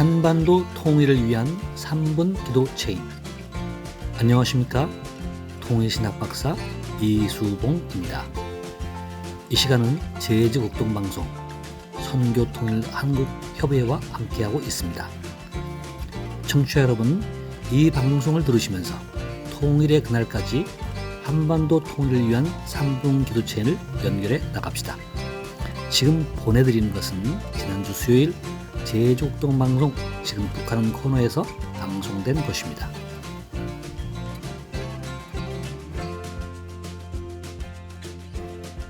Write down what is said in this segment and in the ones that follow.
한반도 통일을 위한 3분 기도 체인. 안녕하십니까? 통일신학 박사 이수봉입니다. 이 시간은 제주국동방송 선교통일한국협의회와 함께하고 있습니다. 청취자 여러분, 이 방송을 들으시면서 통일의 그날까지 한반도 통일을 위한 3분 기도 체인을 연결해 나갑시다. 지금 보내드리는 것은 지난주 수요일 제주국동방송 지금 북한은 코너에서 방송된 것입니다.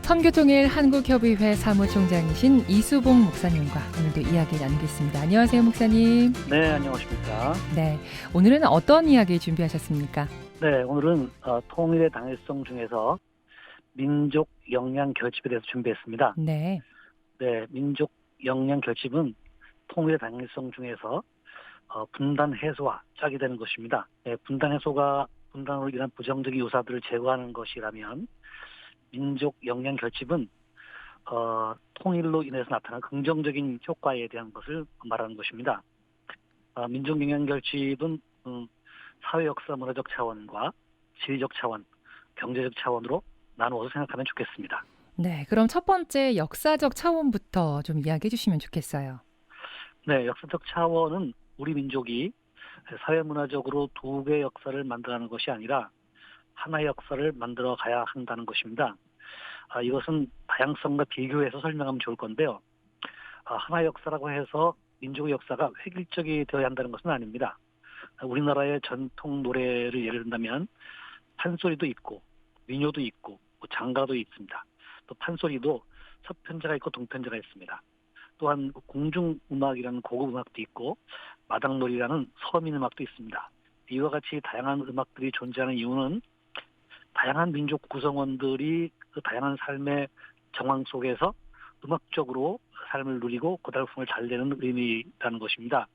선교통일 한국협의회 사무총장이신 이수봉 목사님과 오늘도 이야기 나누겠습니다. 안녕하세요, 목사님. 네, 안녕하십니까. 네, 오늘은 어떤 이야기 준비하셨습니까? 네, 오늘은 통일의 당위성 중에서 민족 역량 결집에 대해서 준비했습니다. 네. 네, 민족 역량 결집은 통일의 당위성 중에서 분단 해소와 짝이 되는 것입니다. 네, 분단 해소가 분단으로 인한 부정적인 요소들을 제거하는 것이라면 민족 역량 결집은 통일로 인해서 나타난 긍정적인 효과에 대한 것을 말하는 것입니다. 민족 역량 결집은 사회 역사 문화적 차원과 지리적 차원, 경제적 차원으로 나누어서 생각하면 좋겠습니다. 네, 그럼 첫 번째 역사적 차원부터 좀 이야기해 주시면 좋겠어요. 네, 역사적 차원은 우리 민족이 사회 문화적으로 두 개의 역사를 만들어가는 것이 아니라 하나의 역사를 만들어 가야 한다는 것입니다. 이것은 다양성과 비교해서 설명하면 좋을 건데요. 하나의 역사라고 해서 민족의 역사가 획일적이 되어야 한다는 것은 아닙니다. 우리나라의 전통 노래를 예를 든다면 판소리도 있고 민요도 있고 장가도 있습니다. 또 판소리도 서편제가 있고 동편제가 있습니다. 또한 공중음악이라는 고급 음악도 있고 마당놀이라는 서민 음악도 있습니다. 이와 같이 다양한 음악들이 존재하는 이유는 다양한 민족 구성원들이 그 다양한 삶의 정황 속에서 음악적으로 삶을 누리고 고달픔을 잘 내는 의미라는 것입니다.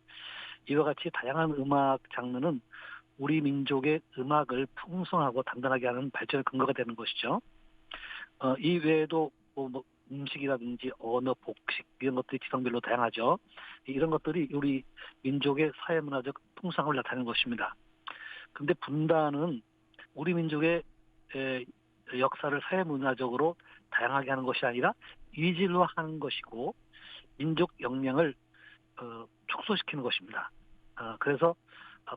이와 같이 다양한 음악 장르는 우리 민족의 음악을 풍성하고 단단하게 하는 발전의 근거가 되는 것이죠. 이 외에도 음식이라든지 언어, 복식 이런 것들이 지성별로 다양하죠. 이런 것들이 우리 민족의 사회문화적 풍성함을 나타내는 것입니다. 그런데 분단은 우리 민족의 역사를 사회문화적으로 다양하게 하는 것이 아니라 이질화하는 것이고 민족 역량을 축소시키는 것입니다. 그래서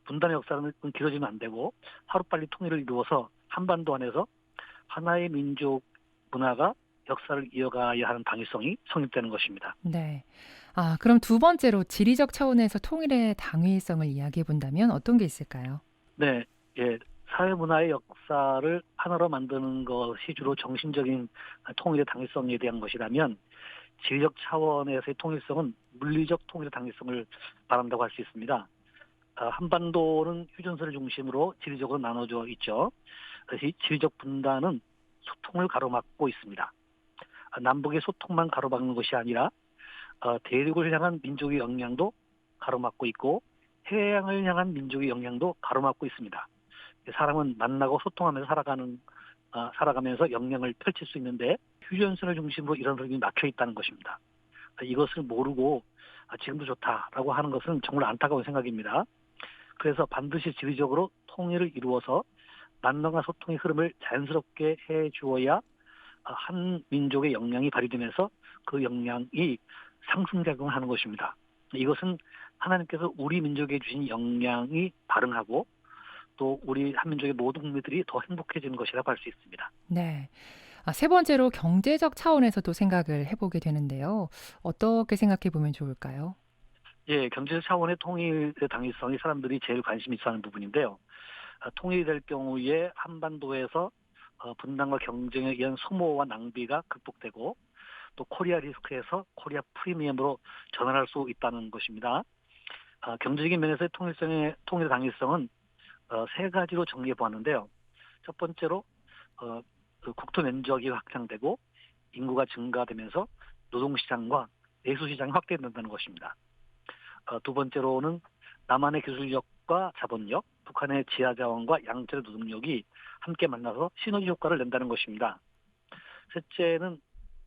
분단의 역사는 길어지면 안 되고 하루빨리 통일을 이루어서 한반도 안에서 하나의 민족 문화가 역사를 이어가야 하는 당위성이 성립되는 것입니다. 네. 그럼 두 번째로 지리적 차원에서 통일의 당위성을 이야기해 본다면 어떤 게 있을까요? 네, 예. 사회 문화의 역사를 하나로 만드는 것이 주로 정신적인 통일의 당위성에 대한 것이라면 지리적 차원에서의 통일성은 물리적 통일의 당위성을 말한다고 할 수 있습니다. 한반도는 휴전선을 중심으로 지리적으로 나눠져 있죠. 그래서 이 지리적 분단은 소통을 가로막고 있습니다. 남북의 소통만 가로막는 것이 아니라 대륙을 향한 민족의 역량도 가로막고 있고 해양을 향한 민족의 역량도 가로막고 있습니다. 사람은 만나고 소통하면서 살아가면서 역량을 펼칠 수 있는데 휴전선을 중심으로 이런 흐름이 막혀 있다는 것입니다. 이것을 모르고 지금도 좋다라고 하는 것은 정말 안타까운 생각입니다. 그래서 반드시 지리적으로 통일을 이루어서 만남과 소통의 흐름을 자연스럽게 해주어야 한 민족의 역량이 발휘되면서 그 역량이 상승작용을 하는 것입니다. 이것은 하나님께서 우리 민족에 주신 역량이 발흥하고 또 우리 한민족의 모든 국민들이 더 행복해지는 것이라고 할 수 있습니다. 네. 세 번째로 경제적 차원에서도 생각을 해보게 되는데요. 어떻게 생각해 보면 좋을까요? 예, 경제적 차원의 통일의 당위성이 사람들이 제일 관심 있어 하는 부분인데요. 통일이 될 경우에 한반도에서 분단과 경쟁에 의한 소모와 낭비가 극복되고 또 코리아 리스크에서 코리아 프리미엄으로 전환할 수 있다는 것입니다. 경제적인 면에서의 통일의 당위성은 세 가지로 정리해 보았는데요. 첫 번째로 국토 면적이 확장되고 인구가 증가되면서 노동시장과 내수시장이 확대된다는 것입니다. 두 번째로는 남한의 기술력과 자본력, 북한의 지하자원과 양철의 노동력이 함께 만나서 시너지 효과를 낸다는 것입니다. 셋째는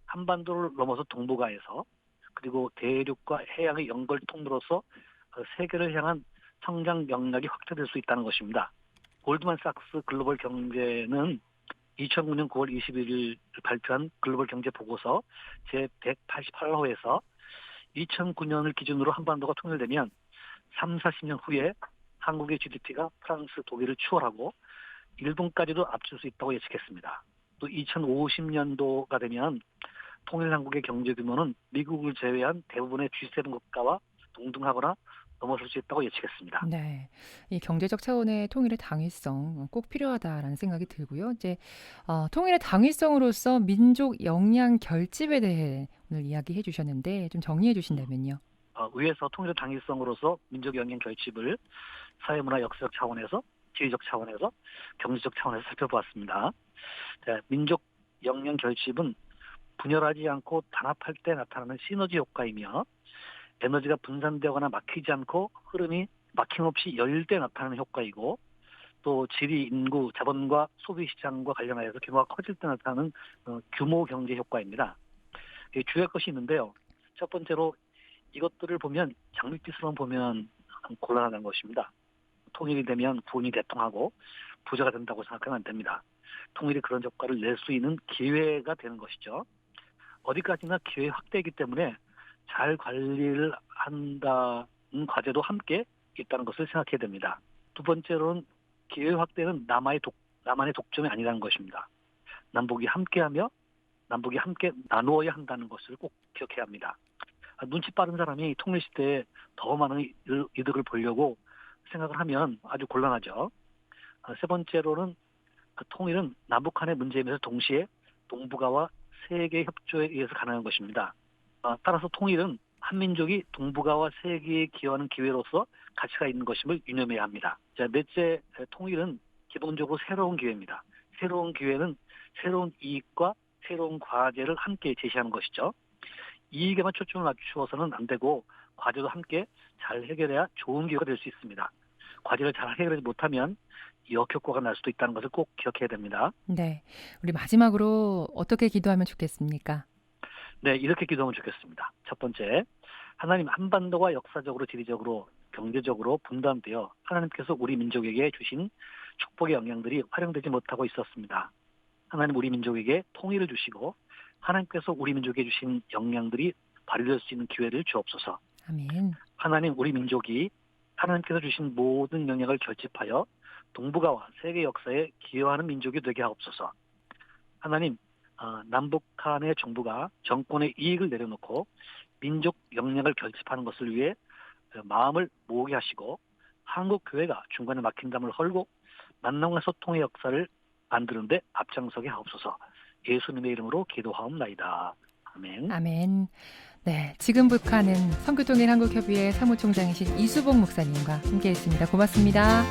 한반도를 넘어서 동북아에서 그리고 대륙과 해양의 연결 통로로서 세계를 향한 성장 역량이 확대될 수 있다는 것입니다. 골드만삭스 글로벌 경제는 2009년 9월 21일 발표한 글로벌 경제 보고서 제188호에서 2009년을 기준으로 한반도가 통일되면 3, 40년 후에 한국의 GDP가 프랑스, 독일을 추월하고 일본까지도 앞질 수 있다고 예측했습니다. 또 2050년도가 되면 통일 한국의 경제 규모는 미국을 제외한 대부분의 G7 국가와 동등하거나 넘어설 수 있다고 예측했습니다. 네. 이 경제적 차원의 통일의 당위성 꼭 필요하다라는 생각이 들고요. 이제 통일의 당위성으로서 민족 역량 결집에 대해 오늘 이야기해 주셨는데 좀 정리해 주신다면요. 위에서 통일의 당위성으로서 민족 영향 결집을 사회문화 역사적 차원에서, 지리적 차원에서, 경제적 차원에서 살펴보았습니다. 자, 민족 영향 결집은 분열하지 않고 단합할 때 나타나는 시너지 효과이며 에너지가 분산되거나 막히지 않고 흐름이 막힘없이 열릴 때 나타나는 효과이고 또 지리, 인구, 자본과 소비 시장과 관련하여서 규모가 커질 때 나타나는 규모 경제 효과입니다. 주요할 것이 있는데요. 첫 번째로 이것들을 보면 장밋빛으로만 보면 곤란하다는 것입니다. 통일이 되면 부흥이 대통하고 부자가 된다고 생각하면 안 됩니다. 통일이 그런 효과를 낼 수 있는 기회가 되는 것이죠. 어디까지나 기회 확대이기 때문에 잘 관리를 한다는 과제도 함께 있다는 것을 생각해야 됩니다. 두 번째로는 기회 확대는 나만의 독점이 아니라는 것입니다. 남북이 함께하며 남북이 함께 나누어야 한다는 것을 꼭 기억해야 합니다. 눈치 빠른 사람이 통일 시대에 더 많은 이득을 보려고 생각을 하면 아주 곤란하죠. 세 번째로는 통일은 남북한의 문제임에서 동시에 동북아와 세계 협조에 의해서 가능한 것입니다. 따라서 통일은 한민족이 동북아와 세계에 기여하는 기회로서 가치가 있는 것임을 유념해야 합니다. 자, 넷째, 통일은 기본적으로 새로운 기회입니다. 새로운 기회는 새로운 이익과 새로운 과제를 함께 제시하는 것이죠. 이익에만 초점을 맞추어서는 안 되고 과제도 함께 잘 해결해야 좋은 기회가 될 수 있습니다. 과제를 잘 해결하지 못하면 역효과가 날 수도 있다는 것을 꼭 기억해야 됩니다. 네. 우리 마지막으로 어떻게 기도하면 좋겠습니까? 네, 이렇게 기도하면 좋겠습니다. 첫 번째, 하나님, 한반도가 역사적으로, 지리적으로, 경제적으로 분단되어 하나님께서 우리 민족에게 주신 축복의 영향들이 활용되지 못하고 있었습니다. 하나님, 우리 민족에게 통일을 주시고 하나님께서 우리 민족에게 주신 영향들이 발휘될 수 있는 기회를 주옵소서. 아멘. 하나님, 우리 민족이 하나님께서 주신 모든 영향을 결집하여 동북아와 세계 역사에 기여하는 민족이 되게 하옵소서. 하나님, 남북한의 정부가 정권의 이익을 내려놓고 민족 역량을 결집하는 것을 위해 마음을 모으게 하시고 한국 교회가 중간에 막힌 담을 헐고 만남과 소통의 역사를 만드는 데 앞장서게 하옵소서. 예수님의 이름으로 기도하옵나이다. 아멘. 아멘. 네, 지금 북한은 선교통일 한국협의회 사무총장이신 이수봉 목사님과 함께했습니다. 고맙습니다.